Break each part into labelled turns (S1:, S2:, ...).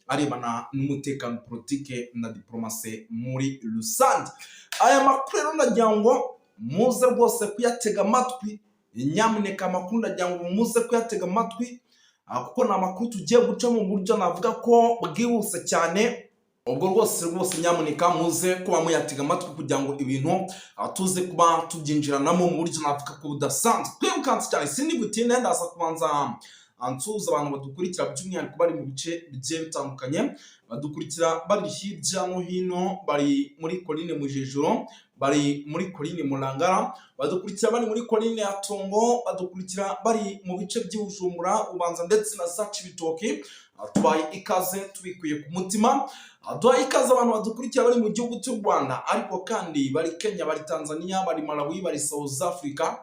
S1: arebana n'umutekano, politike na diplomasi muri rusange. Aya makuru rero ndagira ngo muze rwose kuyatega amatwi, nyamuneka amakuru ndagira ngo muze kuyatega amatwi kuko ni amakuru tugiye guca mu buryo navuga ko bwihuse cyane. Ubwo rwose nyamuneka muze kuba muyatega amatwi kugira ngo ibintu tuze kuba tubyinjiranamo mu buryo navuga ko budasanzwe. Twibukanse cyane sindi gutinde, ndaza kubanza ansuhuza abantu badukurikira by'umwihariko bari mu bice bigiye bitandukanye, badukurikira bari hirya no hino, bari muri Koline Mujejuro, bari muri Koline Murangara, badukurikira bari muri Koline ya Tongo, badukurikira bari mu bice by'Ubujumbura, Ubanza ndetse na za Cibitoke. Tubaye ikaze tubikuye ku mutima. Duhaye ikaze abantu badukurikira bari mu gihugu cy'u Rwanda, ariko kandi bari Kenya, bari Tanzania, bari Malawi, bari South Africa.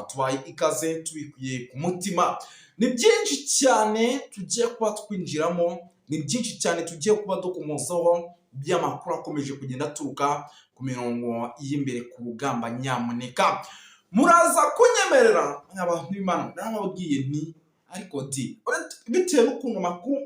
S1: Tubaye ikaze tubikuye ku mutima. Ni byinshi cyane tugiye kuba twinjiramo, ni byinshi cyane tugiye kuba dukomozaho by'amakuru akomeje kugenda aturuka ku mirongo y'imbere ku rugamba. Nyamuneka muraza kunyemerera abantu b'Imana, narababwiye nti ariko bitewe n'ukuntu amakuru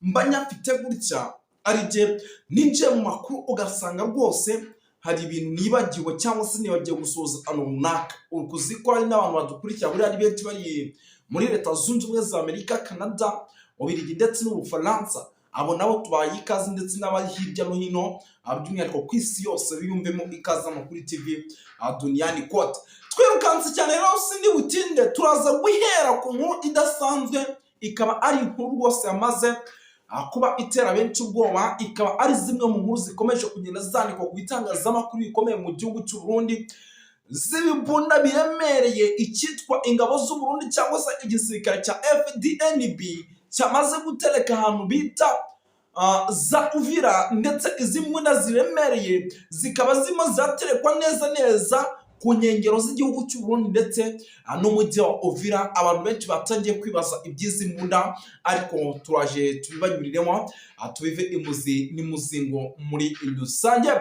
S1: mba nyafite gutya, ari je ninjiye mu makuru ugasanga rwose hari ibintu nibagiwe cyangwa se nibagiye gusoza runaka. Ukuzi ko hari n'abantu badukurikira buri ari benshi bari muri Leta Zunze Ubumwe za Amerika, Canada, Ububiligi ndetse n'Ubufaransa. Abo nabo tubaye ikaze, ndetse n'abari hirya no hino by'umwihariko ku isi yose biyumvemo ikaze amakuru TV Duniani Kote. Twirukanse cyane rero sindi butinde, turaza guhera ku nkuru idasanzwe, ikaba ari inkuru rwose yamaze kuba itera benshi ubwoba, ikaba ari zimwe mu nkuru zikomeje kugenda zandikwa ku bitangazamakuru bikomeye mu gihugu cy'u Burundi, z'ibibunda biremereye icyitwa ingabo z'u Burundi cyangwa se igisirikare cya FDNB cyamaze gutereka ahantu bita za Uvira, ndetse izi mbunda ziremereye zikaba zimo zaterekwa neza ku nkengero z'igihugu cy'u Burundi ndetse n'umujyi wa Uvira. Abantu benshi batangiye kwibaza iby'izi mbunda, ariko turaje tubibanyuriremo tubive imuzi n'imuzingo muri rusange.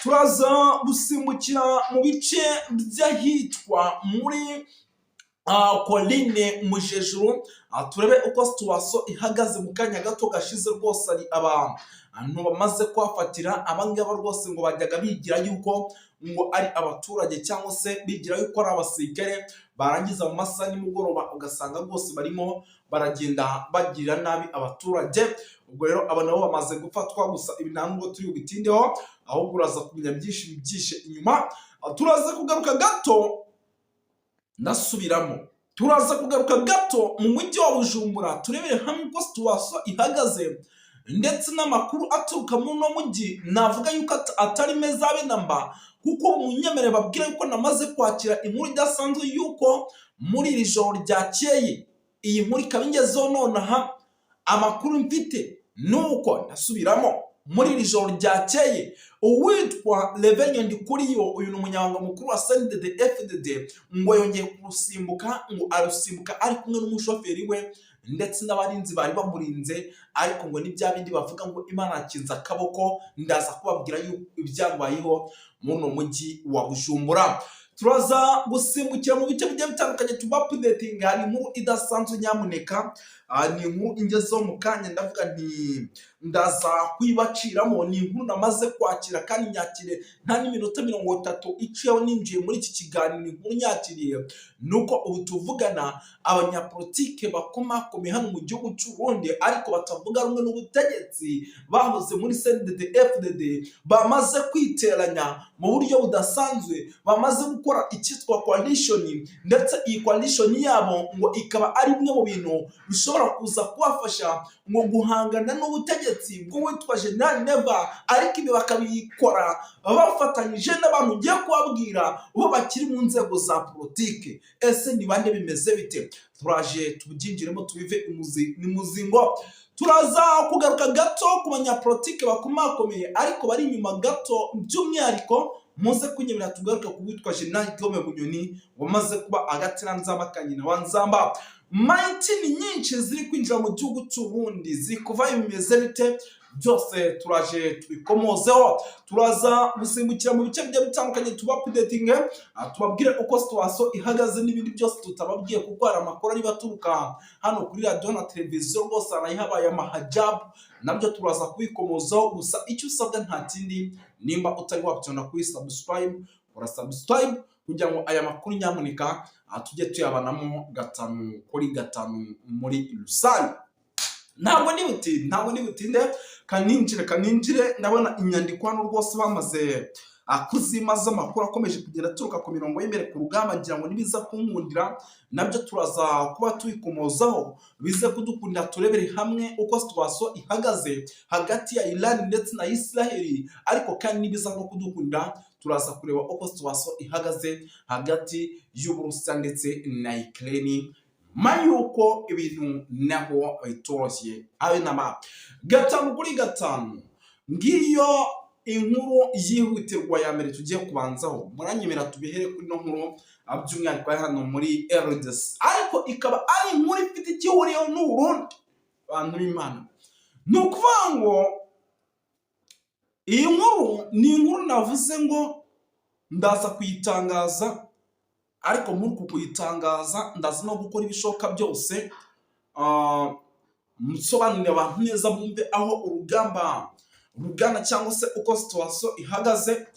S1: Turaza gusimbukira mu bice by'ahitwa muri Koline Mujejuru, turebe uko situation ihagaze mu kanya gato gashize. Rwose ari abantu bamaze kuhafatira, abangaba rwose ngo bajyaga bigira yuko ngo ari abaturage cyangwa se bigira yuko ari abasirikare, barangiza mu masaha nimugoroba ugasanga rwose barimo baragenda bagirira nabi abaturage. Ubwo rero aba nabo bamaze gufatwa, gusa ibi nta nubwo turi bubitindeho, ahubwo uraza kumenya byinshi bibyishe inyuma. Turaza kugaruka gato, ndasubiramo, turaza kugaruka gato mu mujyi wa Bujumbura, turebere hamwe uko situation ihagaze ndetse n'amakuru aturuka mu no mujyi. Navuga yuko atari meza abe namba, kuko munyemere babwira yuko namaze kwakira inkuru idasanzwe yuko muri iri joro ryakeye iyi nkuru ikaba ingezeho nonaha. Amakuru mfite nuko, ndasubiramo, muri iri joro ryakeye uwitwa Revenue Ndikuriyo, uyu ni umunyamabanga mukuru wa CNDD-FDD, ngo yongeye kurusimbuka, ngo arusimbuka ari kumwe n'umushoferi we ndetse n'abarinzi bari bamurinze, ariko ngo ni bya bindi bavuga ngo Imana yakinze akaboko. Ndaza kubabwira ibyabayeho muri uno mujyi wa Bujumbura. Turaza gusimbukira mu bice bigiye bitandukanye tuba-updating. Hari inkuru idasanzwe nyamuneka, ni inkuru ingezeho mu kanya, ndavuga nti ndaza kwibaciramo. Ni inkuru namaze kwakira kandi nyakire nta n'iminota 30 iciyeho ninjiye muri iki kiganiro. Ni inkuru nyakiriye, nuko ubu tuvugana abanyapolitike bakomakomeye hano mu gihugu cy'u Burundi, ariko batavuga rumwe n'ubutegetsi, bahoze muri CNDD-FDD, bamaze kwiteranya mu buryo budasanzwe, bamaze gukora icyitwa coalition, ndetse iyi coalition yabo ngo ikaba ari bimwe mu bintu bishobora kuza kubafasha ngo guhangana n'ubutegetsi bw'uwitwa General Neva, ariko ibi bakabikora bafatanyije n'abantu ugiye kubabwira bo bakiri mu nzego za politike. Ese ni bande, bimeze bite? Turaje tubyinjiremo tubive imuzi n'imuzingo. Turaza kugaruka gato ku banyapolitike bakomakomeye ariko bari inyuma gato, by'umwihariko muze kunyemerera tugaruka ku witwa General Guillaume Bunyoni wamaze kuba agateranzamba kanyina wa Nzamba. Mighty ni nyinshi ziri kwinjira mu gihugu cy'u Burundi, ziri kuva bimeze bite? byose turaje tubikomozeho. Turaza gusimbukira mu bice bigiye bitandukanye tuba updating, tubabwire uko situation ihagaze n'ibindi byose tutababwiye, kuko hari amakuru ari baturuka hano kuri radio na televiziyo rwose arayihabaye amahajabu, nabyo turaza kubikomozaho. Gusa icyo usabwa nta kindi, nimba utari wabyonda kuri subscribe, ura subscribe kugira ngo aya makuru nyamuneka tujye tuyabanamo 5 kuri 5 muri rusange. Ntabwo ni butinde kaninjire ndabona inyandiko hano rwose bamaze kuzimaza amakuru akomeje kugenda aturuka ku mirongo y'imbere ku rugamba, ngira ngo nibiza kunkundira nabyo turaza kuba tuyikomozaho, bize kudukundira turebere hamwe uko situation ihagaze hagati ya Iran ndetse na Israel, ariko kandi nibiza no kudukundira turaza kureba uko situation ihagaze hagati y'Uburusiya ndetse na Ukraine, mayuko ibintu naho bitoroshye abe nama 5 kuri 5. Ngiyo inkuru yihutirwa ya mbere tugiye kubanzaho, muranyemera tubihere kuri no nkuru by'umwihariko hano muri RDC, ariko ikaba ari inkuru ifite igihuriyeho n'Uburundi. Bantu b'Imana, ni ukuvuga ngo iyi nkuru ni inkuru navuze ngo ndaza kuyitangaza, ariko muri kuyitangaza ndaza no gukora ibishoboka byose musobanurira abantu neza bumve aho urugamba rugana cyangwa se uko situation ihagaze,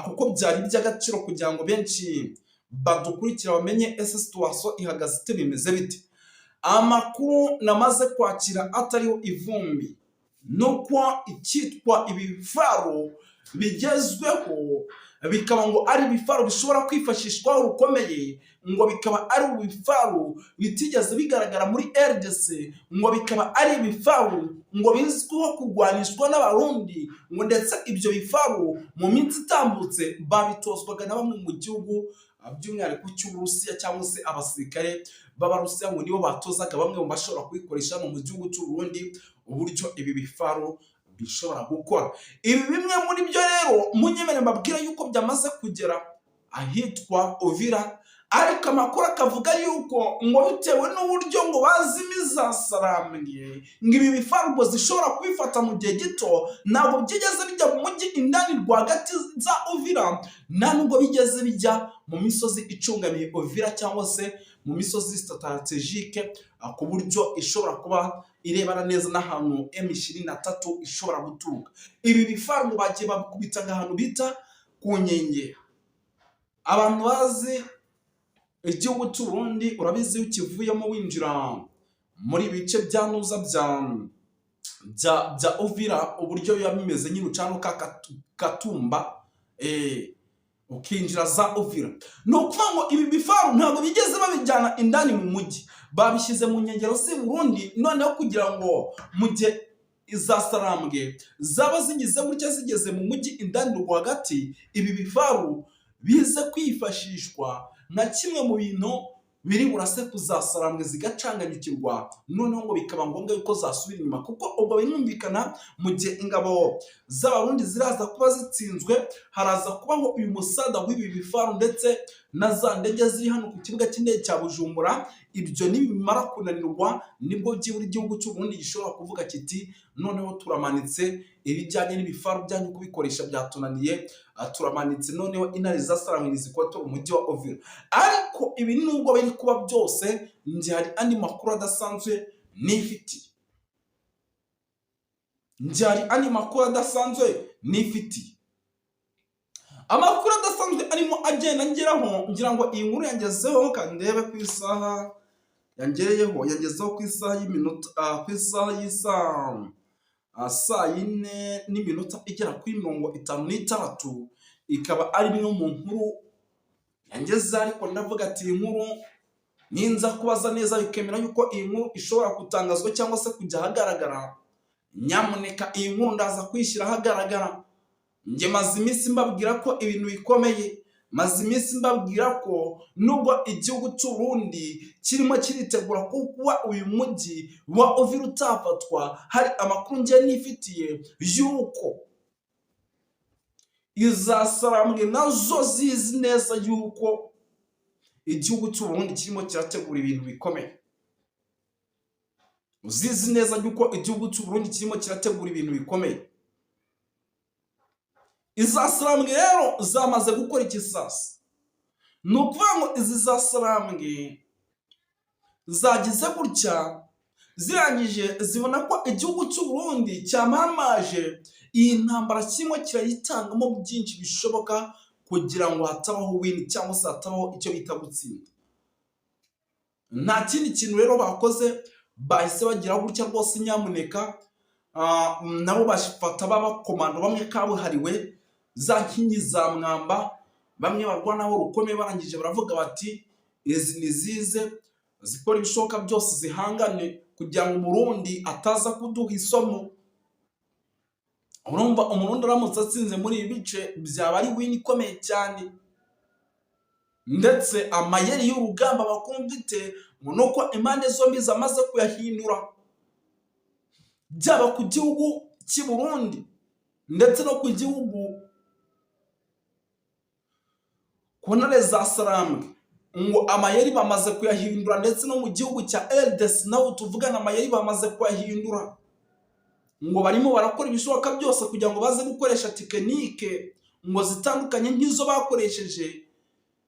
S1: kuko byari by'agaciro kugira ngo benshi badukurikira bamenye ese situation ihagaze ite, bimeze bite. Amakuru namaze kwakira atariho ivumbi nuko icyitwa ibifaro bigezweho bikaba ngo ari ibifaro bishobora kwifashishwa rukomeye, ngo bikaba ari ibifaro bitigeze bigaragara muri RDC, ngo bikaba ari ibifaro ngo bizwiho kurwanishwa n'Abarundi, ngo ndetse ibyo bifaro mu minsi itambutse babitozwaga na bamwe mu gihugu by'umwihariko cy'Uburusiya, cyangwa se abasirikare b'Abarusiya ngo nibo batozaga bamwe mu bashobora kubikoresha mu gihugu cy'u Burundi uburyo ibi bifaro bishobora gukora. Ibi bimwe muri byo rero munyemere mbabwira yuko byamaze kugera ahitwa Uvira, ariko amakuru akavuga yuko ngo bitewe n'uburyo ngo bazimiza sarambwe, ngo ibi bifaro ngo zishobora kwifata mu gihe gito, ntabwo byigeze bijya mu mujyi indani rwagati za Uvira, nta nubwo bigeze bijya mu misozi icungamiye Uvira cyangwa se mu misozi strategique, ku buryo ishobora kuba irebana neza n'ahantu M23 ishobora guturuka. Ibi bifaro ngo bagiye babikubita ahantu bita ku Nkengera. Abantu bazi igihugu cy'u Burundi urabizi ukivuyemo winjira muri bice bya nuza bya Uvira, uburyo biba bimeze nyine ucano Katumba ukinjira za Uvira. No kuvuga ngo ibi bifaro ntabwo bigeze babijyana indani mu mujyi, babishyize mu nkengero z'i Burundi, noneho kugira ngo mu gihe izasarambwe zaba zigize gutya zigeze mu mujyi indani rwagati, ibi bifaro bize kwifashishwa nka kimwe mu bintu biri burase kuzasarambwe zigacanganyukirwa, noneho ngo bikaba ngombwa yuko zasubira inyuma, kuko ubwo binumvikana mu gihe ingabo z'Abarundi ziraza kuba zitsinzwe, haraza kubaho uyu musada w'ibi bifaro ndetse na za ndege ziri hano ku kibuga cy'indege cya Bujumbura. Ibyo nibimara kunanirwa nibwo byibura igihugu cy'u Burundi gishobora kuvuga kiti noneho turamanitse ibijyanye n'ibifaro byanyu kubikoresha byatunaniye, turamanitse noneho intare zasarangwe zikotora umujyi wa Uvira. Ariko ibi nubwo biri kuba byose, nje hari andi makuru adasanzwe nifiti, amakuru adasanzwe arimo agenda ngeraho, ngira ngo iyi nkuru yangezeho kandebe ku isaha yangezeho ku isaha y'iminota ku isaha y'isaha saa 4 n'iminota igera kuri 56, ikaba ari bimwe mu nkuru yangeze, ariko ndavuga ati iyi nkuru ninza kubaza neza bikemera yuko iyi nkuru ishobora gutangazwa cyangwa se kujya ahagaragara, nyamuneka iyi nkuru ndaza kwishyira ahagaragara. Nge maze iminsi mbabwira ko ibintu bikomeye, maze iminsi mbabwira ko nubwo igihugu cy'u Burundi kirimo kiritegura kuba uyu mujyi wa Uvira utafatwa, hari amakuru nge nifitiye yuko izasarambwe nazo zizi neza yuko igihugu cy'u Burundi kirimo kirategura ibintu bikomeye. uzizi neza yuko igihugu cy'u Burundi kirimo kirategura ibintu bikomeye. Iza Sarambwe rero zamaze gukora ikisasa. Ni ukuvuga ngo izi za Sarambwe zagize gutya zirangije zibona ko igihugu cy'u Burundi cyamamaje iyi ntambara kimwe kirayitangamo byinshi bishoboka kugira ngo hatabaho win cyangwa se hatabaho icyo bita gutsinda. Nta kindi kintu rero bakoze, bahise bagira gutya rwose nyamuneka nabo bashifata babakomando bamwe kabuhariwe za nkingi za mwamba, bamwe barwanaho rukomeye, barangije baravuga bati izi nizize zikora ibishoboka byose zihangane kugira ngo Burundi ataza kuduha isomo. Urumva umurundi aramutse atsinze muri ibi bice byaba ari win ikomeye cyane. Ndetse amayeri y'urugamba bakumvite nuko impande zombi zamaze kuyahindura, byaba ku gihugu cy'i Burundi ndetse no ku gihugu ku ntare za Sarambwe, ngo amayeri bamaze kuyahindura, ndetse no mu gihugu cya RDC naho tuvugana amayeri bamaze kuyahindura, ngo barimo barakora ibishoboka byose kugira ngo baze gukoresha tekinike ngo zitandukanye nk'izo bakoresheje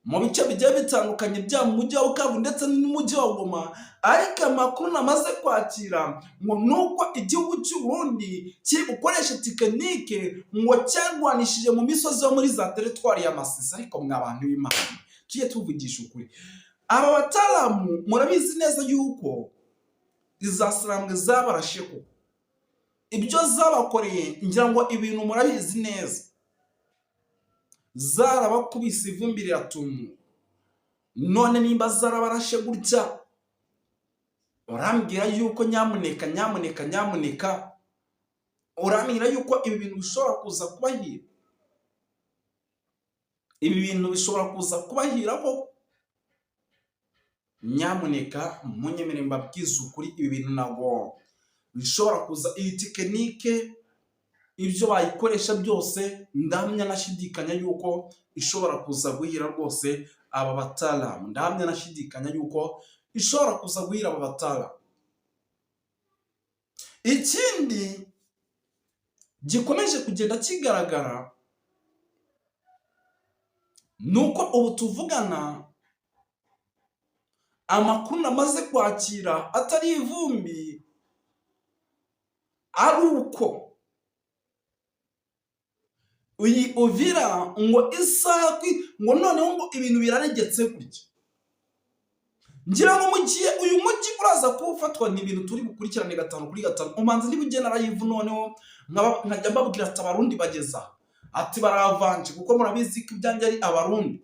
S1: mu bice bigiye bitandukanye bya mu mujyi wa Bukavu ndetse n'umujyi wa Goma. Ariko amakuru namaze kwakira ngo nuko igihugu cy'u Burundi kiri gukoresha tekinike ngo cyarwanishije mu misozi yo muri za teritwari ya Masisi. Ariko mwabantu b'Imana tugiye tuvugisha ukuri, aba bataramu murabizi neza yuko iza Sarambwe zabarashe ko ibyo zabakoreye, ngira ngo ibintu murabizi neza, zarabakubise ivumbi riratumwa. None nimba zarabarashe gutya, urambwira yuko nyamuneka urambwira yuko ibi bintu bishobora kuza kubahira, ibi bintu bishobora kuza kubahira ko nyamuneka munyemere mbabwiza ukuri, ibi bintu ntabwo bishobora kuza. Iyi tekinike ibyo bayikoresha byose ndahamya nashidikanya yuko ishobora kuza guhira rwose aba bataramu, ndahamya nashidikanya yuko ishobora kuza guhira aba bataramu. Ikindi gikomeje kugenda kigaragara nuko ubu tuvugana amakuru namaze kwakira atari ivumbi, ari uko uyi Uvira ngo isakwi ngo noneho ngo ibintu biraregetse gutya. Ngira ngo mugiye uyu mujyi uraza kufatwa n'ibintu turi gukurikirane 5 kuri 5. Umanze n'ibugena rayivu noneho nkajya mbabwira ati abarundi bageza ati baravanje, kuko murabizi ko ibyanjye ari abarundi.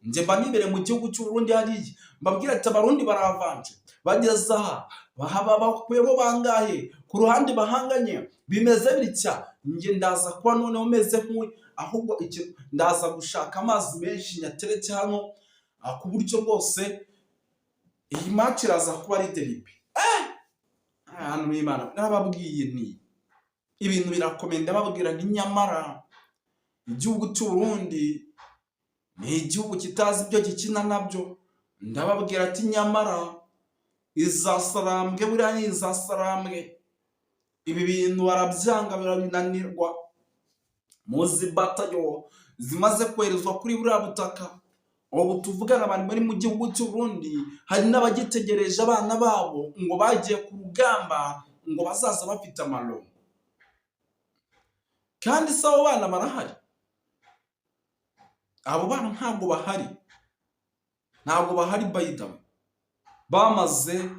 S1: Nje mba nibere mu gihugu cy'u Burundi hariye, mbabwira ati abarundi baravanje bageza aha bahaba bakwebo bangahe ku ruhande bahanganye bimeze bitya. Nge ndaza kuba noneho meze nk'uwe, ahubwo iki ndaza gushaka amazi menshi nyateretse hano ku buryo bwose iyi match iraza kuba ari derby. Hano n'Imana nababwiye nti ibintu birakomenda, babwira nti nyamara igihugu cy'u Burundi ni igihugu kitazi ibyo gikina nabyo. Ndababwira ati nyamara iza Sarambwe buriya ni iza Sarambwe, ibi bintu barabyanga birabinanirwa. Muzi batayo zimaze kwerezwa kuri buriya butaka, ubu tuvugana abantu bari mu gihugu cy'u Burundi, hari n'abagitegereje abana babo ngo bagiye ku rugamba ngo bazaza bafite amaro. Kandi se abo bana barahari? Abo bana ntabwo bahari bayida, bamaze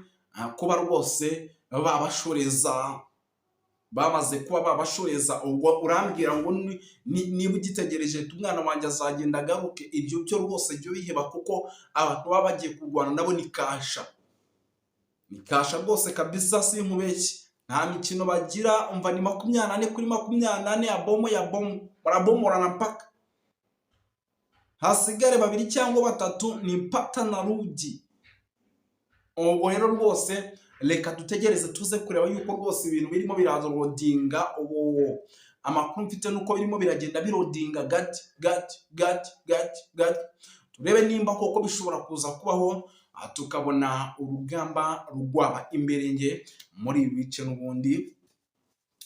S1: kuba rwose babashoreza, bamaze kuba babashoreza. Ubwo urambwira ngo niba ugitegereje umwana wanjye azagenda agaruke, ibyo byo rwose byo biheba, kuko abantu baba bagiye kurwana nabo ni kasha rwose kabisa, sinkubeshye. Nta mikino bagira, umva ni 24 kuri 24 ya bomo barabomorana mpaka hasigare 2 cyangwa 3 ni mpata na rugi. Ubwo rero rwose reka dutegereze tuze kureba yuko rwose ibintu birimo birarodinga. Ubu amakuru mfite nuko birimo biragenda birodinga gati turebe nimba koko bishobora kuza kubaho tukabona urugamba rwaba imberenge muri ibi bice n'ubundi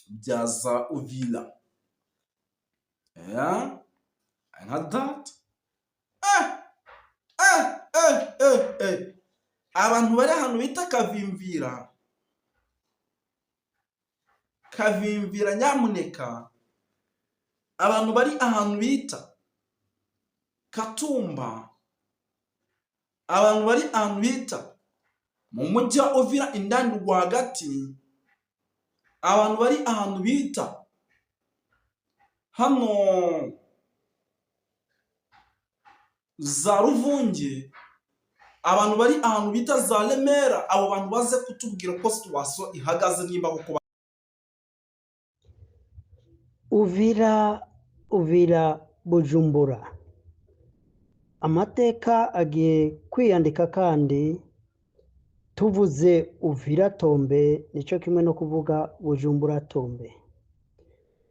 S1: bya za Uvira. Nka that abantu bari ahantu bita Kavimvira nyamuneka, abantu bari ahantu bita Katumba, abantu bari ahantu bita mu mujyi wa Uvira indani rwagati, abantu bari ahantu bita hano za Ruvunge, abantu bari ahantu bita za Remera, abo bantu baze kutubwira ko situation ihagaze nimba kuko
S2: Uvira Bujumbura. Amateka agiye kwiyandika kandi tuvuze Uvira Tombe nicyo kimwe no kuvuga Bujumbura Tombe.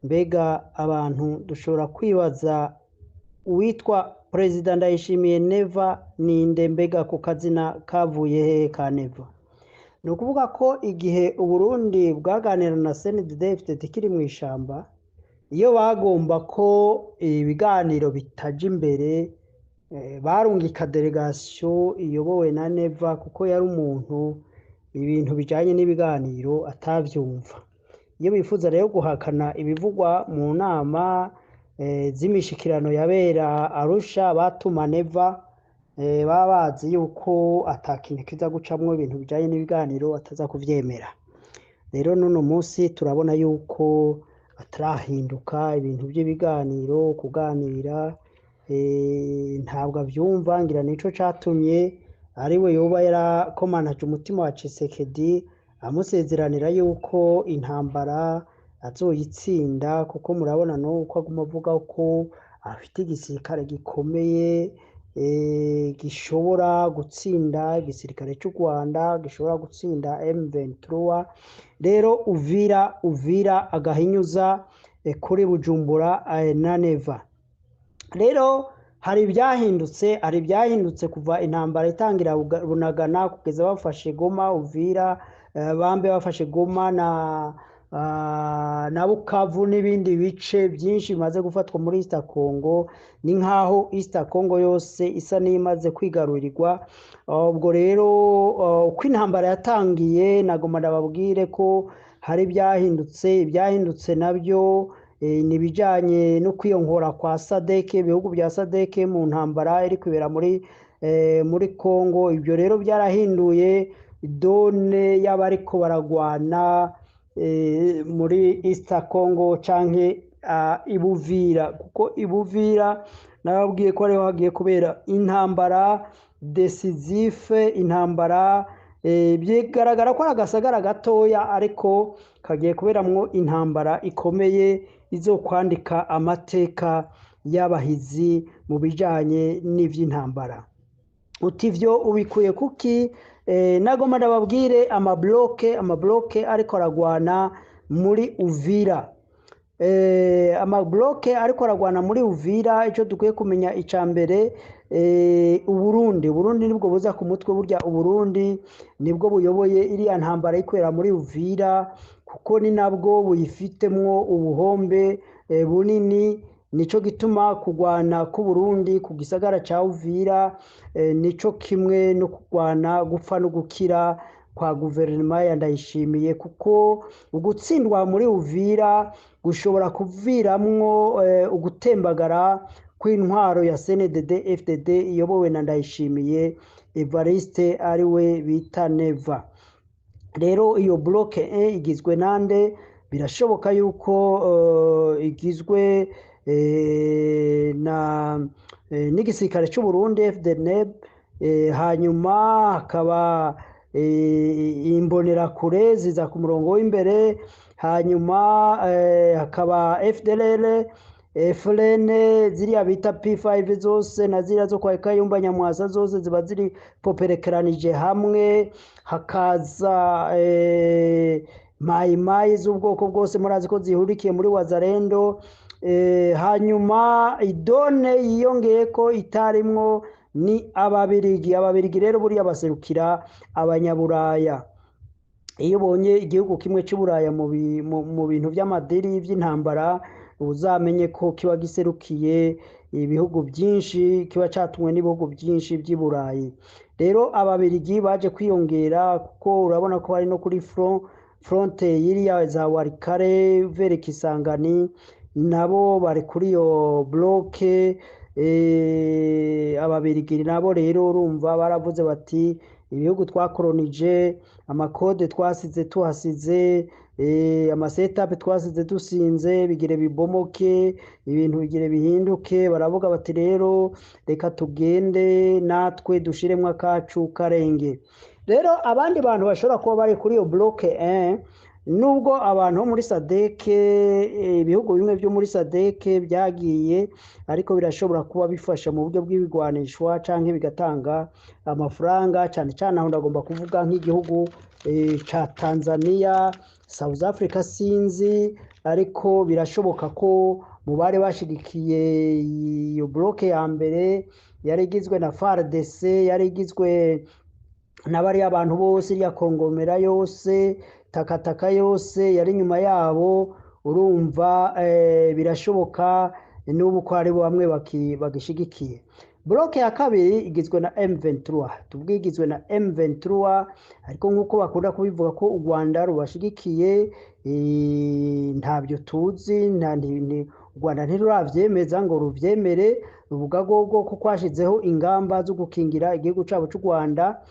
S2: Mbega abantu dushobora kwibaza uwitwa Perezida Ndayishimiye Neva ninde, mbega ku kazina kavuye hehe ka Neva? Ni ukuvuga ko igihe Uburundi bwaganira na CNDD-FDD kiri mu ishamba, iyo bagomba ko ibiganiro bitaja imbere, barungika delegation iyobowe na Neva kuko yari umuntu ibintu bijanye n'ibiganiro atavyumva. Iyo bifuza rero guhakana ibivugwa mu nama z'imishikirano yabera Arusha, batuma Neva, baba bazi yuko atakintu kiza gucamwo ibintu bijanye n'ibiganiro ataza kuvyemera. Rero n'uno munsi turabona yuko atarahinduka ibintu by'ibiganiro, kuganira ntabwo avyumva. Ngira nico catumye ariwe yoba yarakomanaje umutima wa Tshisekedi amusezeranira yuko intambara azoyitsinda, kuko murabona nuko aguma avuga ko afite igisirikare gikomeye gishobora gutsinda igisirikare cy'u Rwanda, gishobora gutsinda M23. Rero Uvira agahinyuza kuri Bujumbura na Neva. Rero hari ibyahindutse kuva intambara itangira Bunagana kugeza bafashe Goma. Uvira bambe bafashe Goma na Bukavu n'ibindi bice byinshi bimaze gufatwa muri East Congo. Ni nkaho East Congo yose isa n'imaze kwigarurirwa. Ubwo rero uko intambara yatangiye, nagoma ndababwire ko hari ibyahindutse nabyo nibijanye no kwiyongora kwa SADC, ibihugu bya SADC mu ntambara iri kubera muri Congo. Ibyo rero byarahinduye done y'abariko baragwana muri East Congo canke Ibuvira, kuko Ibuvira nababwiye ko ariho hagiye kubera intambara decisive, intambara byigaragara ko ari agasagara gatoya ariko kagiye kuberamwo intambara ikomeye izokwandika amateka y'abahizi mu bijanye n'ivy'intambara. Utivyo ubikuye kuki? Nagoma ndababwire amabloke ariko aragwana muri Uvira. Amabloke ariko aragwana muri Uvira, icyo dukwiye kumenya icambere, Uburundi nibwo buza ku mutwe. Burya Uburundi nibwo buyoboye iriya ntambara ikwera muri Uvira, kuko ni nabwo buyifitemwo ubuhombe bunini. Nico gituma kugwana ku Burundi ku gisagara ca Uvira nico kimwe no kugwana gupfa no gukira kwa guverinoma ya Ndayishimiye, kuko ugutsindwa muri Uvira gushobora kuviramwo ugutembagara kw'intwaro ya CNDD-FDD iyobowe na Ndayishimiye Evariste ariwe bita Neva. Rero iyo bloke igizwe nande? Birashoboka yuko igizwe n'igisirikare cy'u Burundi FDNB, hanyuma hakaba imbonerakure ziza ku murongo w'imbere, hanyuma hakaba FDLR, FLN, ziriya bita P5 zose na ziriya zo kwa Kayumba Nyamwasa zose ziba ziri poperekeranije hamwe. Hakaza mayimayi z'ubwoko bwose murazi ko zihurikiye muri Wazalendo. Hanyuma idone yiyongeye ko itarimwo ni ababirigi rero buriya baserukira abanyaburaya. Iyo ubonye igihugu kimwe cy'uburaya mu bintu by'amadini by'intambara, uzamenye ko kiba giserukiye ibihugu byinshi, kiba cyatumwe n'ibihugu byinshi by'i Burayi. Rero ababirigi baje kwiyongera kuko urabona ko bari no kuri fronte yiriya za Warikare vere Kisangani, nabo bari kuri iyo bloke. Ababirigi nabo rero urumva baravuze bati ibihugu twakolonije, amakode twasize tuhasize, amasetape twasize dusinze bigire bibomoke, ibintu bigire bihinduke. Baravuga bati rero reka tugende natwe dushiremwo akacu karenge. Rero abandi bantu bashobora kuba bari kuri iyo bloke 1, nubwo abantu bo muri sadeke, ibihugu bimwe byo muri sadeke byagiye, ariko birashobora kuba bifasha mu buryo bw'ibigwanishwa canke bigatanga amafaranga, cyane cyane aho ndagomba kuvuga nk'igihugu ca Tanzania, South Africa sinzi, ariko birashoboka ko mu bari bashigikiye iyo bloke ya mbere yari igizwe na FARDC, yari igizwe n'abari abantu bose, ya Kongomera yose, takataka yose yari nyuma yabo. Urumva birashoboka n'ubu ko ari bamwe bagishigikiye. Bloke ya kabiri igizwe na M23, tubwigizwe na M23, ariko nk'uko bakunda kubivuga ko u Rwanda rubashigikiye, ntabyo tuzi. U Rwanda ntiruravyemeza ngo ruvyemere, ruvuga gogo ko kwashizeho ingamba zo gukingira igihugu cabo cy'u Rwanda.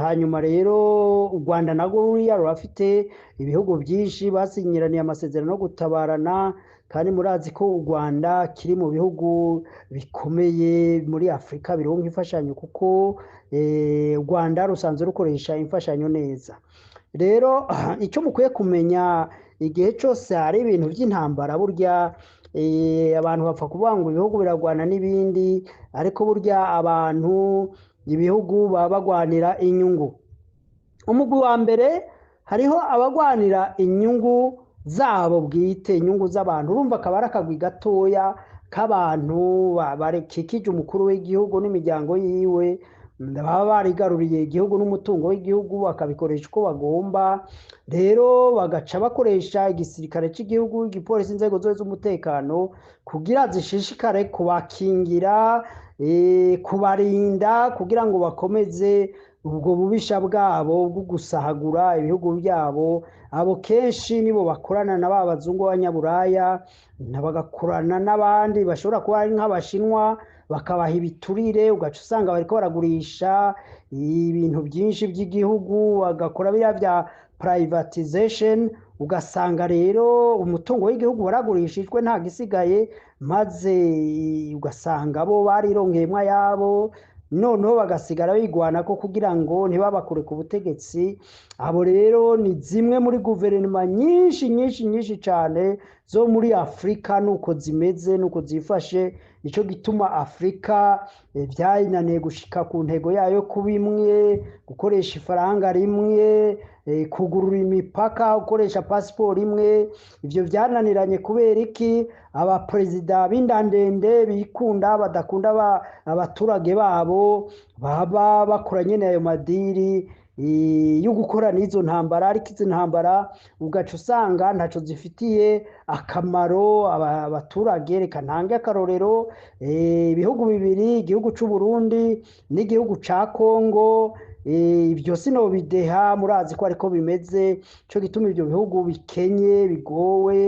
S2: Hanyuma rero u Rwanda nago ruriya rurafite ibihugu byinshi basinyiraniye amasezerano yo gutabarana, kandi murazi ko u Rwanda kiri mu bihugu bikomeye muri Afrika bironka imfashanyo, kuko u Rwanda rusanzwe rukoresha imfashanyo neza. Rero icyo mukwiye kumenya, igihe cyose hari ibintu by'intambara, burya abantu bapfa kuvuga ngo ibihugu biragwana n'ibindi, ariko burya abantu, ibihugu baba bagwanira inyungu. Umugwi wa mbere hariho abagwanira inyungu zabo bwite, inyungu z'abantu. Urumva akaba ari akagwi gatoya k'abantu barekikije umukuru w'igihugu n'imiryango yiwe, baba barigaruriye igihugu n'umutungo w'igihugu, bakabikoresha uko bagomba. Rero bagaca bakoresha igisirikare cy'igihugu, igipolisi, inzego zose z'umutekano kugira zishishikare kubakingira, kubarinda, kugira ngo bakomeze ubwo bubisha bwabo bwo gusahagura ibihugu byabo. Abo kenshi nibo bakorana na ba bazungu b'abanyaburaya, bagakorana n'abandi bashobora kuba ari nk'abashinwa, bakabaha ibiturire, ugaca usanga bariko baragurisha ibintu byinshi by'igihugu, bagakora biriya bya privatization, ugasanga rero umutungo w'igihugu waragurishijwe nta gisigaye, maze ugasanga bo barirongeyemo ayabo, noneho bagasigara bigwana ko kugira ngo ntibabakure ku butegetsi. Abo rero ni zimwe muri guverinoma nyinshi cyane zo muri Afrika, nuko zimeze, nuko zifashe. Nico gituma Afrika byayinaniye gushika ku ntego yayo kuba imwe, gukoresha ifaranga rimwe, kugurura imipaka, gukoresha pasiporo imwe. Ibyo byananiranye kubera iki? Abaperezida b'indandende bikunda, badakunda abaturage babo, baba bakora nyene ayo madiri yo gukora n'izo ntambara. Ariko izo ntambara ugaca usanga ntaco zifitiye akamaro abaturage. Reka ntange akarorero, ibihugu bibiri, igihugu c'u Burundi n'igihugu ca Kongo, ibyo sinobideha, murazi ko ariko bimeze. Cyo gituma ibyo bihugu bikenye, bigowe,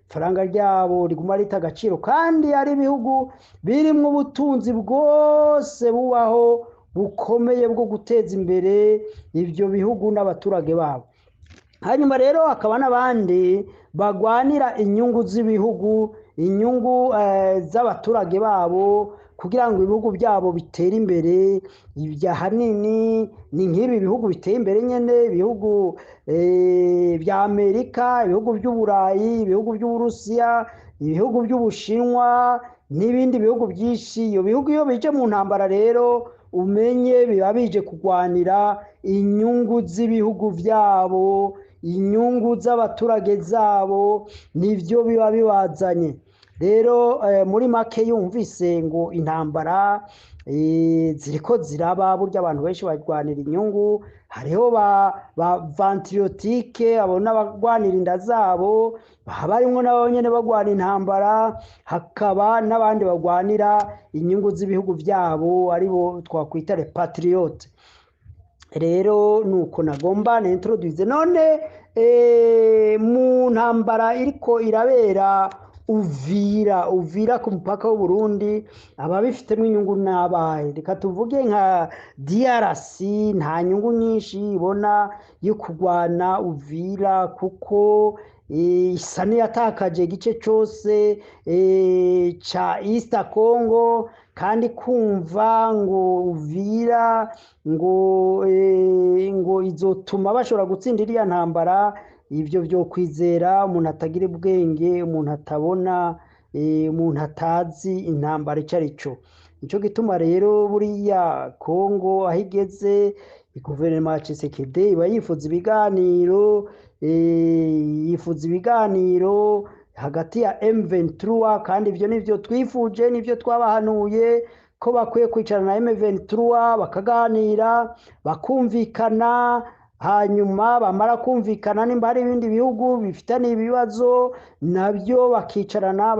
S2: faranga ryabo riguma rita agaciro, kandi ari ibihugu birimwo ubutunzi bwose bubaho bukomeye bwo guteza imbere ibyo bihugu n'abaturage babo. Hanyuma rero hakaba n'abandi bagwanira inyungu z'ibihugu, inyungu z'abaturage babo, kugira ngo ibihugu byabo bitere imbere. Ibya hanini ni nk'ibi bihugu biteye imbere nyene, ibihugu bya Amerika, ibihugu by'Uburayi, ibihugu by'Uburusiya, ibihugu by'Ubushinwa n'ibindi bihugu byinshi. Iyo bihugu iyo bije mu ntambara rero umenye biba bije kugwanira inyungu z'ibihugu byabo, inyungu z'abaturage zabo, nivyo biba bibazanye. Rero muri make yumvise ngo intambara ziriko ziraba burya abantu benshi barwanira inyungu hariho ba vantiriyotike abo n'abagwanira inda zabo haba harimwo nabo nyene bagwana intambara hakaba n'abandi bagwanira inyungu z'ibihugu vyabo aribo twakwita repatriote rero nuko nagomba nintroduce none mu ntambara iriko irabera Uvira ku mupaka w'u Burundi ababifitemo inyungu nabaye reka tuvuge nka DRC nta nyungu nyinshi ibona yo kugwana Uvira kuko isa niyatakaje igice cyose ca East Congo kandi kumva ngo Uvira ngo izotuma bashobora gutsinda iriya ntambara ibyo byo kwizera umuntu atagira ubwenge umuntu atabona umuntu atazi intambara icyo ari cyo nicyo gituma rero buriya Kongo aho igeze guverinoma ya Tshisekedi iba yifuza ibiganiro hagati ya M23 kandi ibyo nivyo twifuje nivyo twabahanuye ko bakwiye kwicarana na M23 bakaganira bakumvikana hanyuma bamara kumvikana nimba hari ibindi bihugu bifitanye ibibazo nabyo bakicarana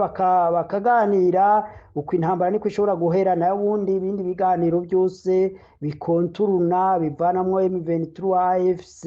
S2: bakaganira uko intambara niko ishobora guhera na ubundi ibindi biganiro byose bikonturuna bivanamwo M23 AFC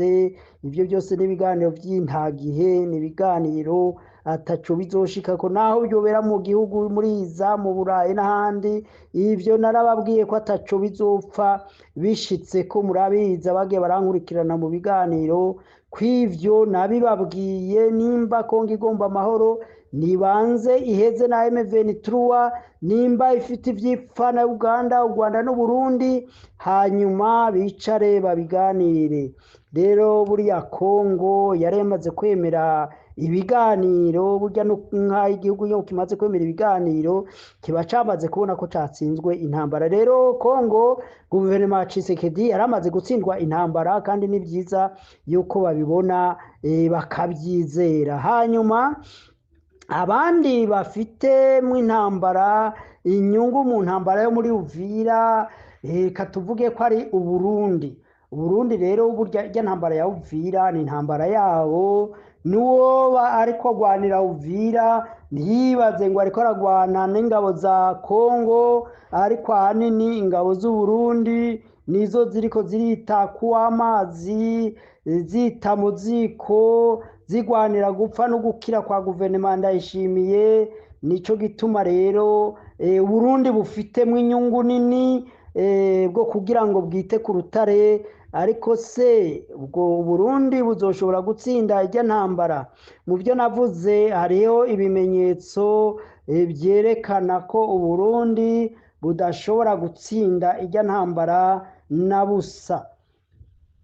S2: ibyo byose n'ibiganiro by'intagihe n'ibiganiro ataco bizoshika ko naho byobera mu gihugu muri iza mu Burayi n'ahandi ivyo narababwiye ko ataco bizopfa bishitse ko murabiza bagiye barankurikirana mu biganiro kw'ivyo nabibabwiye nimba Kongo igomba amahoro nibanze iheze na M23 nimba ifite ivyipfa na Uganda u Rwanda n'u Burundi hanyuma bicare babiganire rero buriya Kongo yaremaze kwemera ibiganiro burya nka igihugu yo kimaze kwemera ibiganiro kiba camaze kubona ko catsinzwe intambara rero Kongo guverinoma ya Tshisekedi yaramaze gutsindwa intambara kandi ni byiza yuko babibona bakabyizera hanyuma abandi bafite mu intambara inyungu mu ntambara yo muri Uvira katuvuge ko ari Uburundi rero burya ntambara ya Uvira ni intambara yabo nuwo ariko agwanira Uvira ntiyibaze ngo ariko aragwana n'ingabo za Kongo ariko ahanini ingabo z'u Burundi nizo ziriko zirita kuw'amazi zita mu ziko zigwanira gupfa no gukira kwa guverinoma Ndayishimiye nico gituma rero Burundi bufitemo inyungu nini bwo kugira ngo bwite ku rutare ariko se ubwo Burundi buzoshobora gutsinda ijya ntambara mu byo navuze hariho ibimenyetso byerekana ko Burundi budashobora gutsinda ijya ntambara na busa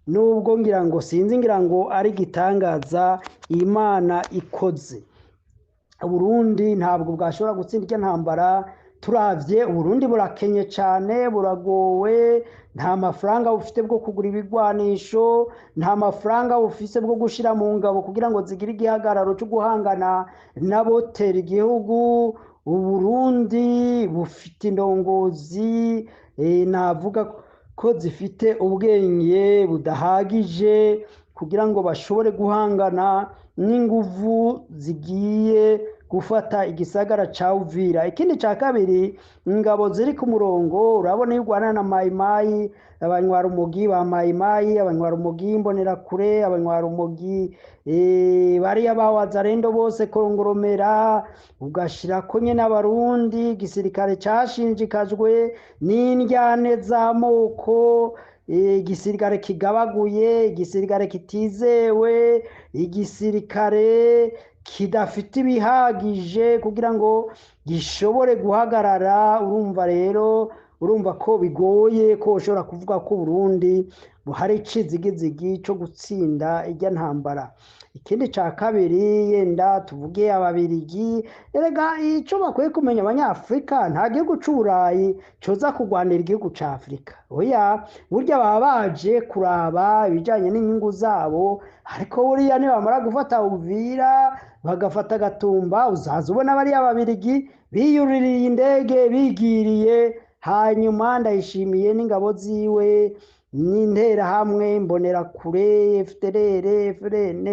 S2: nubwo ngira ngo ari gitangaza Imana ikoze Burundi ntabwo bwashobora gutsinda ijya ntambara turavye Burundi burakenye cyane buragowe nta mafaranga bufite bwo kugura ibigwanisho nta mafaranga bufise bwo gushira mu ngabo kugira ngo zigire igihagararo cyo guhangana n'abotera igihugu Burundi bufite indongozi navuga ko zifite ubwenge budahagije kugira ngo bashobore guhangana n'inguvu zigiye gufata igisagara ca Uvira ikindi ca kabiri ingabo ziri ku murongo urabona y'Urwanda na Mayimayi abanywa umugi ba Mayimayi abanywa umugi mbonera kure abanywa umugi bari abawazarendo bose korongoromera ugashira ko nyene abarundi gisirikare cashinjikajwe n'indyane z'amoko igisirikare kigabaguye igisirikare kitizewe igisirikare kidafite ibihagije kugira ngo gishobore guhagarara urumva ko bigoye ko ushobora kuvuga ko Burundi buhari icizigizigi cyo gutsinda ijya ntambara ikindi ca kabiri yenda tuvuge ababirigi erega ico bakwiye kumenya abanyafrika nta gihugu c'Uburayi coza kugwanira igihugu ca Afrika oya burya baba baje kuraba ibijanye n'inyungu zabo ariko buriya nibamara gufata Uvira bagafata Gatumba uzaza ubona bari ababirigi biyuririye indege bigiriye hanyuma Ndayishimiye n'ingabo ziwe n'interahamwe Imbonerakure, FDLR, FRN,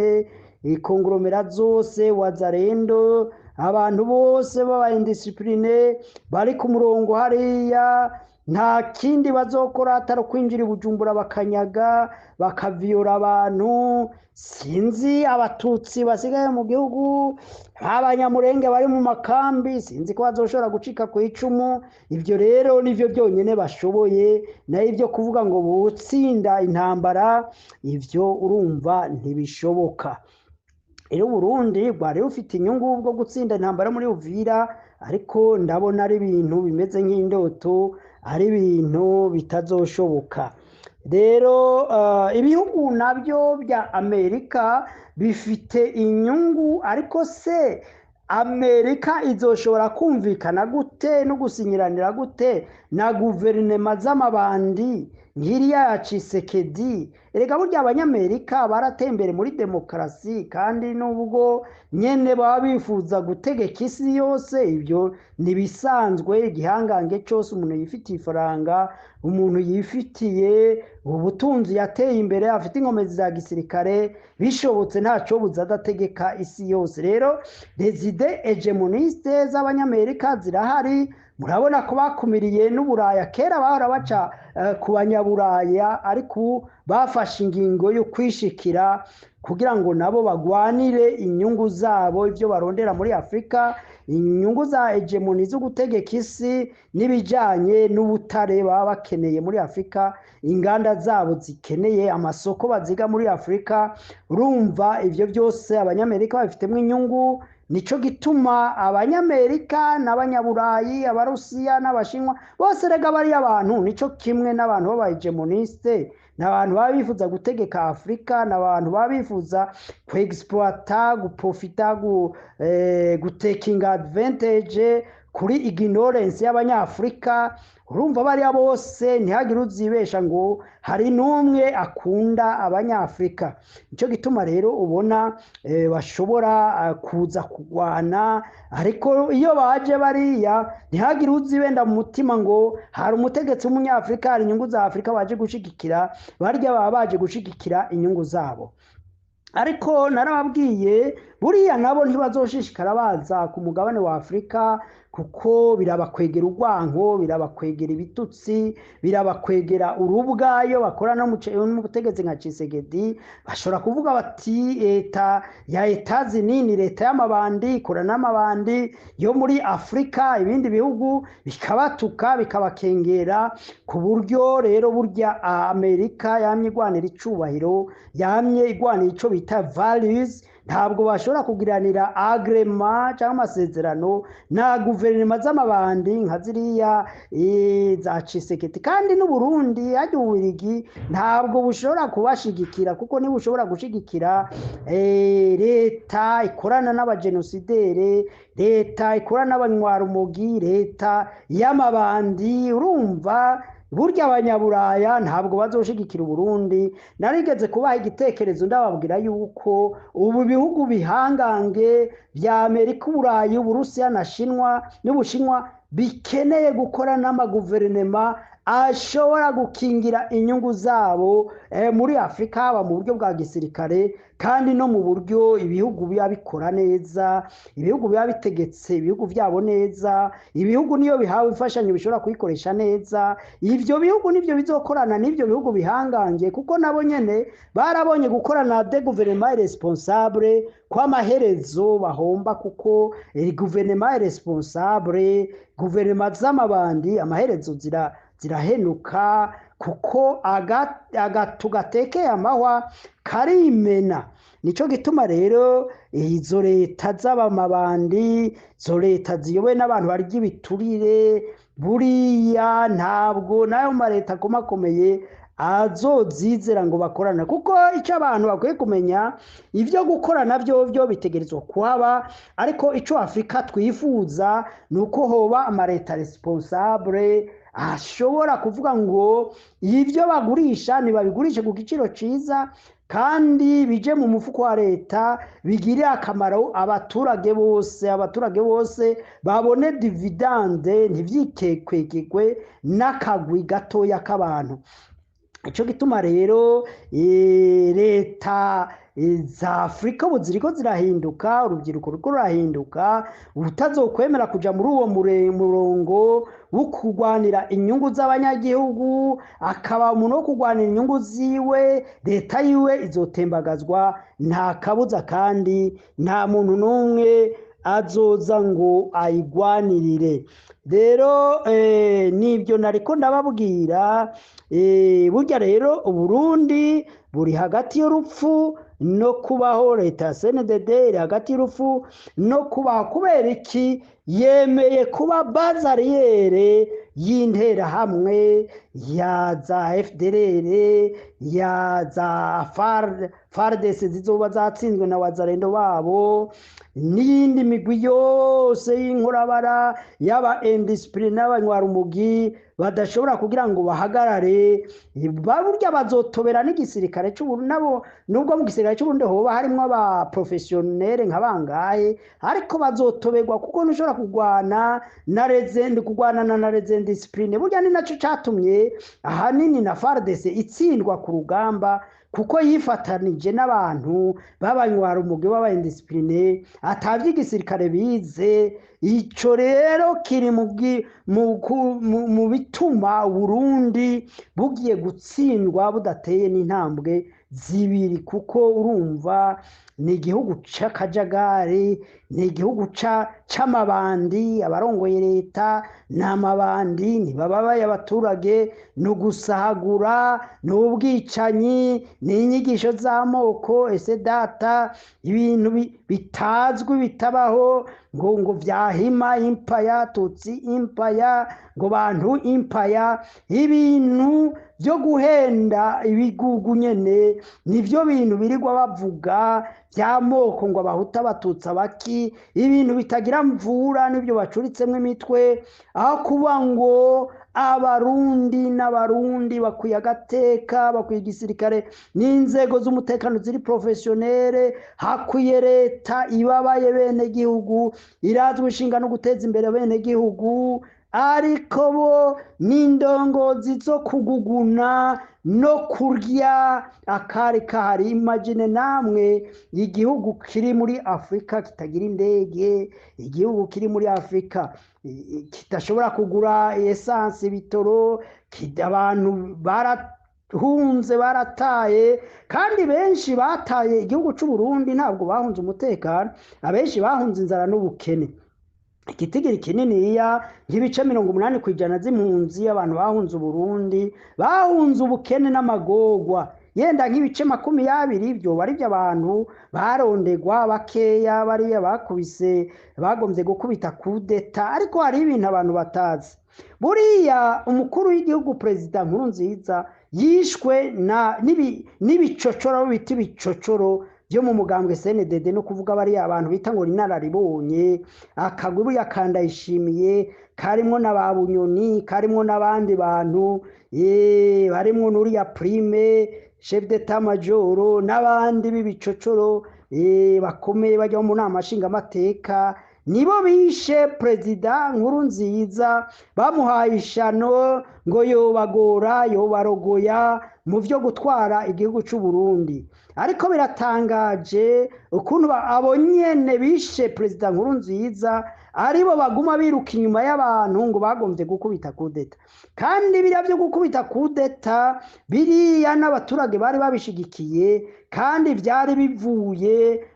S2: ikongoromera zose, Wazalendo, abantu bose baba indiscipline bari ku murongo hariya, nta kindi bazokora atari kwinjira i Bujumbura bakanyaga bakaviyora abantu. Sinzi abatutsi basigaye mu gihugu, abanyamurenge bari mu makambi, sinzi ko bazoshobora gucika ku icumu. Ibyo rero nivyo byonyene bashoboye, nayo ibyo kuvuga ngo butsinda intambara, ivyo urumva ntibishoboka. Rero Burundi bwari bufite inyungu bwo gutsinda intambara muri Uvira, ariko ndabona ari ibintu bimeze nk'indoto, ari ibintu bitazoshoboka. Rero ibihugu nabyo bya Amerika bifite inyungu, ariko se Amerika izoshobora kumvikana gute no gusinyiranira gute na guverinema z'amabandi nk'iriya ya Tshisekedi? Erega burya abanyamerika baratembere muri demokarasi, kandi nubwo nyene baba bifuza gutegeka isi yose, ibyo nibisanzwe. Igihangange cyose umuntu yifitiye ifaranga, umuntu yifitiye ubutunzi, yateye imbere, afite inkomezi za gisirikare, bishobotse ntaco buza adategeka isi yose. Rero reside hegemoniste z'abanyamerika zirahari. Murabona ko bakumiriye n'Uburaya, kera bahora baca ku banyaburaya, ariko bafashe ingingo yo kwishikira kugira ngo nabo bagwanire inyungu zabo, ivyo barondera muri Afrika, inyungu za hegemoni zo gutegeka isi n'ibijanye n'ubutare baba bakeneye muri Afrika, inganda zabo zikeneye amasoko baziga muri Afrika. Urumva ivyo byose abanyamerika babifitemo inyungu. Nico gituma abanyamerika n'abanyaburayi, abarusiya n'abashinwa bose rega bari abantu nico kimwe n'abantu b'aba hegemoniste, n'abantu baba bifuza gutegeka Afrika, n'abantu baba bifuza kuexploita, guprofita, gutekinga advantage kuri ignorance y'abanyafrika. Urumva bariya bose ntihagire uzibesha ngo hari n'umwe akunda abanyafrika. Nico gituma rero ubona bashobora kuza kugwana, ariko iyo baje bariya ntihagire uzibenda mu mutima ngo hari umutegetsi w'umunyafrika, hari inyungu za Afrika baje gushigikira. Barya baba baje gushigikira inyungu zabo. Ariko narababwiye buriya nabo ntibazoshishikara baza ku mugabane wa Afrika, kuko birabakwegera urwanko, birabakwegera ibitutsi, birabakwegera urubwa. Iyo bakora no mu butegetsi nka Tshisekedi, bashobora kuvuga bati leta ya Etats-Unis, leta y'amabandi, ikora n'amabandi yo muri Afrika, ibindi bihugu bikabatuka bikabakengera. Ku buryo rero burya Amerika yamye igwanira icubahiro, yamye igwanira ico bita values. Ntabwo bashobora kugiranira agrema cyangwa amasezerano na guverinoma z'amabandi nka ziriya za Tshisekedi. Kandi n'u Burundi hajya Ububiligi ntabwo bushobora kubashigikira, kuko niba ushobora gushigikira leta ikorana n'abajenosidere, leta ikorana n'abanywarumogi, leta y'amabandi, urumva burya abanyaburaya ntabwo bazoshigikira Burundi. Narigeze kubaha igitekerezo ndababwira yuko ubu bihugu bihangange bya Amerika, Uburayi, Uburusiya na Shinwa n'Ubushinwa bikeneye gukora n'amaguverinema ashobora gukingira inyungu zabo muri Afrika, haba mu buryo bwa gisirikare kandi no mu buryo ibihugu biba bikora neza, ibihugu biba bitegetse ibihugu byabo neza. Ibihugu niyo bihawe imfashanyo bishobora kuyikoresha neza. Ivyo bihugu nivyo bizokorana n'ivyo bihugu bihangange, kuko nabo nyene barabonye gukorana de gouvernement responsable kwa maherezo bahomba, kuko gouvernement responsable, gouvernement z'amabandi amaherezo zirahenuka, kuko agatu gatekeye amahwa karimena. Nico gituma rero izo leta z'abamabandi, izo leta ziyobowe n'abantu barya ibiturire, buriya ntabwo nayo mareta akomakomeye azozizera ngo bakorana. Kuko icyo abantu bakwiye kumenya, ibyo gukorana byo bitegerezwa kuhaba, ariko icyo Afrika twifuza nuko hoba amareta responsable ashobora kuvuga ngo ibyo bagurisha ntibabigurishe ku giciro ciza, kandi bije mu mufuko wa leta bigirire akamaro abaturage bose babone dividende ntivyikekwekegwe n'akagwi gatoya k'abantu. Ico gituma rero leta za Afrika ubu ziriko zirahinduka, urubyiruko ruriko rurahinduka, utazokwemera kuja muri uwo murongo wo kurwanira inyungu z'abanyagihugu, akaba umuntu wo kurwanira inyungu ziwe, leta yiwe izotembagazwa nta kabuza, kandi nta muntu n'umwe azoza ngo ayigwanirire. Rero nibyo nariko ndababwira. Burya rero Uburundi buri hagati y'urupfu no kubaho. Leta ya CNDD iri hagati y'urupfu no kubaho. Kubera iki? Yemeye kuba bazariyere y'interahamwe ya za FDLR, ya za FARDC zizoba zatsinzwe na wazalendo babo, n'iyindi migwi yose y'inkorabara y'aba indiscipline n'abanywarumugi badashobora kugira ngo bahagarare. Burya bazotobera n'igisirikare c'Uburundi nabo, nubwo mu gisirikare c'Uburundi hoba harimwo aba professionnel nka bangahe, ariko bazotoberwa kuko ntushobora kurwana na indiscipline. Burya ni naco catumye ahanini na FARDC itsindwa ku rugamba, kuko yifatanije n'abantu b'abanywarumugi b'aba indiscipline atavye igisirikare bize. Ico rero kiri mu bituma Burundi bugiye gutsindwa budateye n'intambwe zibiri, kuko urumva ni igihugu c'akajagari, ni igihugu c'amabandi. Abarongoye leta n'amabandi, ntibababaye abaturage, no gusahagura, n'ubwicanyi, n'inyigisho z'amoko. Ese data, ibintu bitazwi bitabaho, ngo vyahima impaya, tutsi impaya, ngo bantu impaya. Ibintu byo guhenda ibigugu nyene nivyo bintu birirwa bavuga by'amoko, ngo abahuta abatutsi abaki, ibintu bitagira mvura nivyo bacuritsemo imitwe, aho kuba ngo abarundi n'abarundi bakwiye agateka, bakwiye igisirikare n'inzego z'umutekano ziri professionnel. Hakwiye leta ibabaye bene gihugu, irazwe ishinga no guteza imbere bene gihugu, ariko bo n'indongozi zo kuguguna no kurya akari kahari. Imagine namwe igihugu kiri muri Afrika kitagira indege, igihugu kiri muri Afrika kitashobora kugura essence, bitoro, abantu barahunze, barataye. Kandi benshi bataye igihugu c'u Burundi ntabwo bahunze umutekano, abenshi bahunze inzara n'ubukene. Igitigiri kininiya nk'ibice 80% z'impunzi abantu bahunze Burundi bahunze ubukene n'amagorwa. Yenda nk'ibice 20 byo bari by'abantu barondegwa bakeya, bariya bakubise bagomvye gukubita kudeta. Ariko hari ibintu abantu batazi. Buriya umukuru w'igihugu President Nkurunziza yishwe n'ibicocoro, biti bicocoro byo mu mugambwe CNDD, no kuvuga bari abantu bita ngo rinararibonye. Akaguru yakandayishimiye karimo n'ababunyoni, karimo n'abandi bantu barimo n'uriya Prime chef d'état major n'abandi b'ibicocoro bakomeye bajya mu nama nshinga amateka, nibo bishe President Nkurunziza, bamuhaye ishano ngo yobagora, yobarogoya mu vyo gutwara igihugu c'u Burundi. Ariko biratangaje ukuntu abo nyene bishe President Nkurunziza aribo baguma biruka inyuma y'abantu ngo bagomvye gukubita kudeta. Kandi biriya byo gukubita kudeta biriya n'abaturage bari babishigikiye, kandi byari bivuye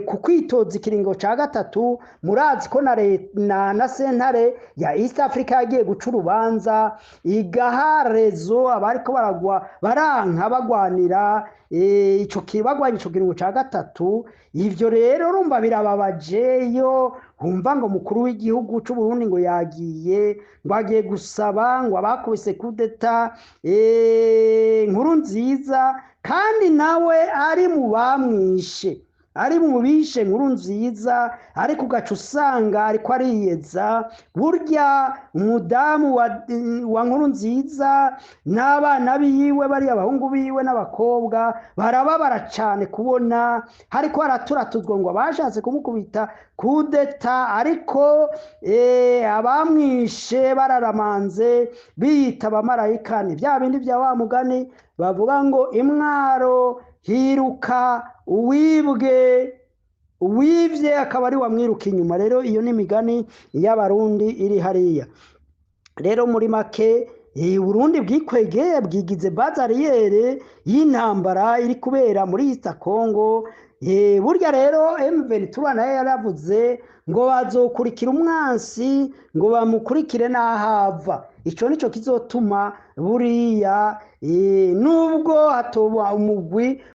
S2: ku kwitoza ikiringo ca gatatu. Murazi ko na sentare ya East Africa yagiye guca urubanza igaharezo abariko baranka bagwanira ico kiringo ca gatatu. Ivyo rero urumva birababaje yo humva ngo mukuru w'igihugu c'u Burundi ngo yagiye ngo agiye gusaba ngo abakubise kudeta Nkurunziza, kandi nawe ari mu bamwishe. ari mu bishe nkuru nziza ariko ugaca usanga ariko ariyeza. Burya umudamu wa nkuru nziza n'abana biwe bariya abahungu biwe n'abakobwa barababara cyane kubona hariko haraturatuzwa ngo bashatse kumukubita kudeta, ariko abamwishe bararamanze biyita abamarayika. Ni bya bindi bya wa mugani bavuga ngo imwaro hiruka uwibye akaba ari wamwiruka inyuma. Rero iyo ni imigani y'abarundi iri hariya. Rero muri make Burundi bwikwegeye bwigize bazariyere y'intambara iri kubera muri East Congo. Burya rero M23 nayo yaravuze ngo bazokurikira umwansi ngo bamukurikire n'ahava. Ico nico kizotuma buriya nubwo hatoba umugwi